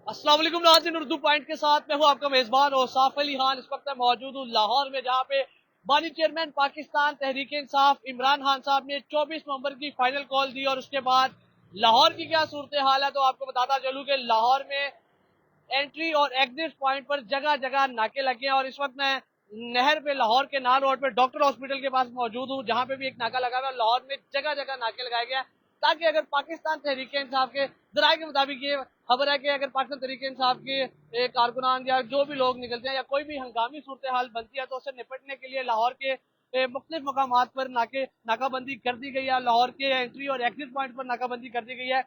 अस्सलाम वालेकुम नाज़रीन, उर्दू पॉइंट के साथ मैं हूँ आपका मेज़बान और साफ अली खान। इस वक्त मैं मौजूद हूँ लाहौर में, जहाँ पे बानी चेयरमैन पाकिस्तान तहरीक इंसाफ इमरान खान साहब ने 24 नवंबर की फाइनल कॉल दी। और उसके बाद लाहौर की क्या सूरत हाल है, तो आपको बताता चलूँ कि लाहौर में एंट्री और एग्जिट पॉइंट पर जगह जगह नाके लगे हैं। और इस वक्त मैं नहर पे, लाहौर के नाल रोड पे डॉक्टर हॉस्पिटल के पास मौजूद हूँ, जहाँ पे भी एक नाका लगा हुआ है। लाहौर में जगह जगह नाके लगाए गए हैं, ताकि अगर पाकिस्तान तहरीक इंसाफ के जराये के मुताबिक ये खबर है कि अगर पाकिस्तान तहरीक इंसाफ के कारकुनान या जो भी लोग निकलते हैं या कोई भी हंगामी सूरत हाल बनती है, तो उससे निपटने के लिए लाहौर के मुख्तलिफ मकामात पर नाकाबंदी कर दी गई है। लाहौर के एंट्री और एग्जिट पॉइंट पर नाकाबंदी कर दी गई है।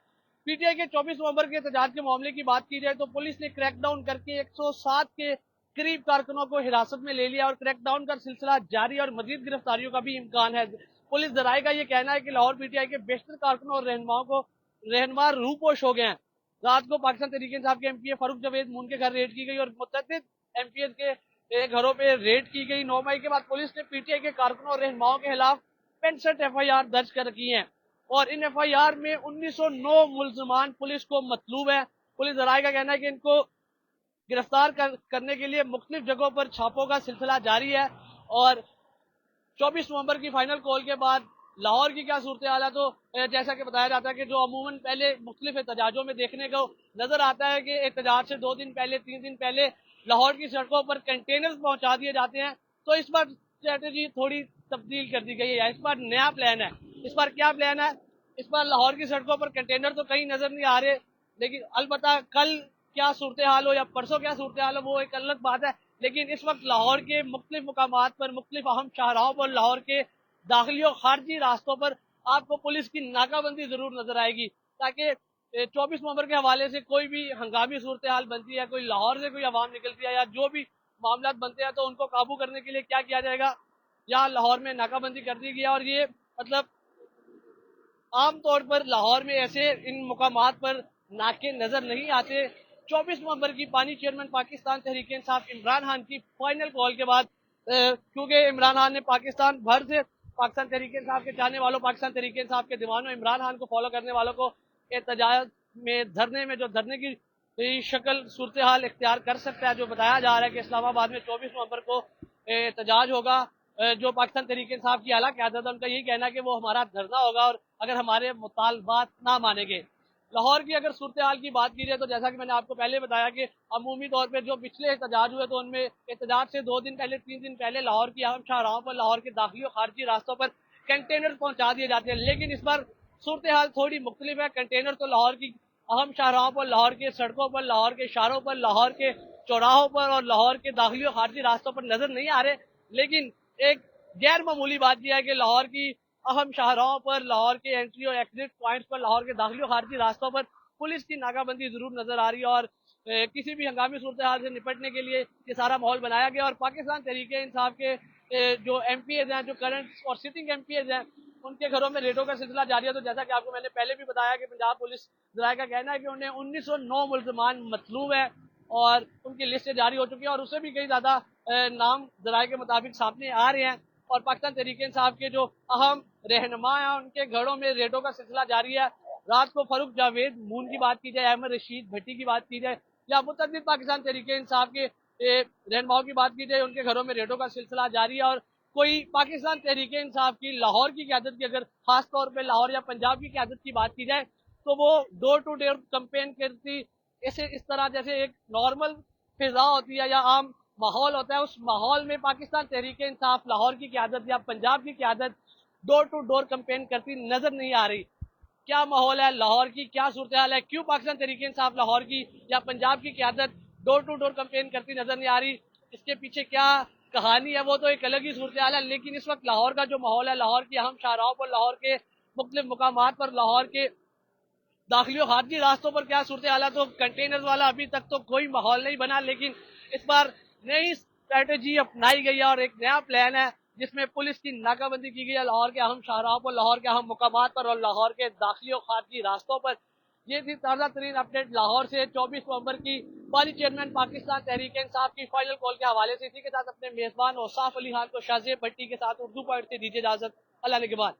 पीटीआई के 24 नवंबर के एहतजाज के मामले की बात की जाए तो पुलिस ने क्रैकडाउन करके 107 के करीब कारकुनों को हिरासत में ले लिया और क्रैकडाउन का सिलसिला जारी और मजीद गिरफ्तारियों का भी इम्कान है। पुलिस जराये का ये कहना है कि लाहौर पीटीआई के बेशतर कारकुनों और रहनुमा रूपोश हो गए हैं। रात को पाकिस्तान तहरीक इंसाफ के एमपीए फारूक जावेद मून के घर रेड की गई और मुतअद्दिद एमपीए के घरों पे रेड की गई। 9 मई के बाद पुलिस ने पीटीआई के कारकुनों और रहनुमाओं के खिलाफ 65 एफआईआर दर्ज कर रखी है और इन एफआईआर में 1909 मुलजमान पुलिस को मतलूब है। पुलिस जराये का कहना है कि इनको गिरफ्तार करने के लिए मुख्तलिफ जगहों पर छापों का सिलसिला जारी है। और 24 नवंबर की फाइनल कॉल के बाद लाहौर की क्या सूरत हाल है, तो जैसा कि बताया जाता है कि जो अमूमन पहले मुख्तलिफ एहतजाजों में देखने को नजर आता है कि एहतजाज से 2 दिन पहले, 3 दिन पहले लाहौर की सड़कों पर कंटेनर्स पहुंचा दिए जाते हैं, तो इस बार स्ट्रेटेजी थोड़ी तब्दील कर दी गई है। इस बार नया प्लान है। इस बार क्या प्लान है? इस बार लाहौर की सड़कों पर कंटेनर तो कहीं नजर नहीं आ रहे, लेकिन अलबत्ता कल क्या सूरत हाल हो या परसों क्या सूरत हाल हो, वो एक अलग बात है। लेकिन इस वक्त लाहौर के मुख्तलिफ मुकामात पर, मुख्तलिफ अहम शाहराहों पर, लाहौर के दाखिली और खारजी रास्तों पर आपको पुलिस की नाकाबंदी जरूर नजर आएगी, ताकि 24 नवंबर के हवाले से कोई भी हंगामी सूरत हाल बनती है, कोई लाहौर से कोई आवाम निकलती है या जो भी मामला बनते हैं, तो उनको काबू करने के लिए क्या किया जाएगा। यहाँ लाहौर में नाकाबंदी कर दी गई है और ये मतलब आम तौर पर लाहौर में ऐसे इन मुकामात पर नाके नजर नहीं आते। 24 नवंबर की पानी चेयरमैन पाकिस्तान तहरीक इंसाफ इमरान खान की फाइनल कॉल के बाद, क्योंकि इमरान खान ने पाकिस्तान भर से पाकिस्तान तहरीक इंसाफ के चाहने वालों, पाकिस्तान तहरीक इंसाफ के दीवानों, इमरान खान को फॉलो करने वालों को एहतजाज में, धरने में, जो धरने की शक्ल सूरत हाल इख्तियार कर सकता है, जो बताया जा रहा है कि इस्लामाबाद में 24 नवंबर को एहतजाज होगा। जो पाकिस्तान तहरीक इंसाफ की आला क़यादत है, उनका यही कहना है कि वो हमारा धरना होगा और अगर हमारे मुतालबात ना मानेंगे। लाहौर की अगर सूरत हाल की बात की जाए तो जैसा कि मैंने आपको पहले बताया कि अमूमी तौर पर जो पिछले एहतजाज हुए, तो उनमें एहतजाज से 2 दिन पहले, 3 दिन पहले लाहौर की अहम शाहराहों पर, लाहौर के दाखिली और खारजी रास्तों पर कंटेनर पहुंचा दिए जाते हैं। लेकिन इस बार सूरत हाल थोड़ी मुख्तलिफ है। कंटेनर तो लाहौर की अहम शाहराहों पर, लाहौर के सड़कों पर, लाहौर के इशारों पर, लाहौर के चौराहों पर और लाहौर के दाखिली और खारजी रास्तों पर नजर नहीं आ रहे। लेकिन एक गैर मामूली बात यह है कि लाहौर की अहम शाहराहों पर, लाहौर के एंट्री और एग्जिट पॉइंट्स पर, लाहौर के दाखिली और खारजी रास्तों पर पुलिस की नाकाबंदी जरूर नजर आ रही है। और किसी भी हंगामी सूरत हाल से निपटने के लिए ये सारा माहौल बनाया गया। और पाकिस्तान तहरीक इंसाफ के जो एमपीएज हैं, जो करंट और सिटिंग एमपीएज हैं, उनके घरों में रेडों का सिलसिला जारी है। तो जैसा कि आपको मैंने पहले भी बताया कि पंजाब पुलिस जराये का कहना है कि उन्हें 1909 मुलजमान मतलूब है और उनकी लिस्ट जारी हो चुकी है और उससे भी कई ज्यादा नाम जराये के मुताबिक सामने आ रहे हैं। और पाकिस्तान तहरीक इंसाफ के जो अहम रहनुमा हैं, उनके घरों में रेडों का सिलसिला जारी है। रात को फारूक जावेद मून की बात की जाए, अहमद रशीद भट्टी की बात की जाए, या मुतअद्दिद पाकिस्तान तहरीक इंसाफ के रहनुमाओं की बात की जाए, उनके घरों में रेडों का सिलसिला जारी है। और कोई पाकिस्तान तहरीक इंसाफ की लाहौर की क़यादत की, अगर खास तौर पर लाहौर या पंजाब की क़यादत की बात की जाए, तो वो डोर टू डोर कैंपेन करती, ऐसे इस तरह जैसे एक नॉर्मल फिजा होती है या आम माहौल होता है, उस माहौल में पाकिस्तान तहरीक इंसाफ लाहौर की क़यादत या पंजाब की क़यादत डोर टू डोर कैंपेन करती नजर नहीं आ रही। क्या माहौल है लाहौर की, क्या सूरत हाल है, क्यों पाकिस्तान तहरीक इंसाफ लाहौर की या पंजाब की क़यादत डोर टू डोर कैंपेन करती नजर नहीं आ रही, इसके पीछे क्या कहानी है, वो तो एक अलग ही सूरत हाल है। लेकिन इस वक्त लाहौर का जो माहौल है, लाहौर की अहम शाहराहों पर, लाहौर के मुख्तलिफ मुकामात पर, लाहौर के दाखिली और खारजी रास्तों पर क्या सूरत हाल है, तो कंटेनर वाला अभी तक तो कोई माहौल नहीं बना। लेकिन इस बार नई स्ट्रैटेजी अपनाई गई है और एक नया प्लान है, जिसमें पुलिस की नाकाबंदी की गई है लाहौर के अहम शाहराहों पर, लाहौर के अहम मुकामात पर और लाहौर के दाखिली और खारजी रास्तों पर। ये थी ताज़ा तरीन अपडेट लाहौर से 24 नवंबर की पानी चेयरमैन पाकिस्तान तहरीक इंसाफ की फाइनल कॉल के हवाले से। इसी के साथ अपने मेजबान और साफ अली खान को शाज़ेब भट्टी के साथ उर्दू पॉइंट से दीजिए इजाजत। अल्लाह ने के बाद।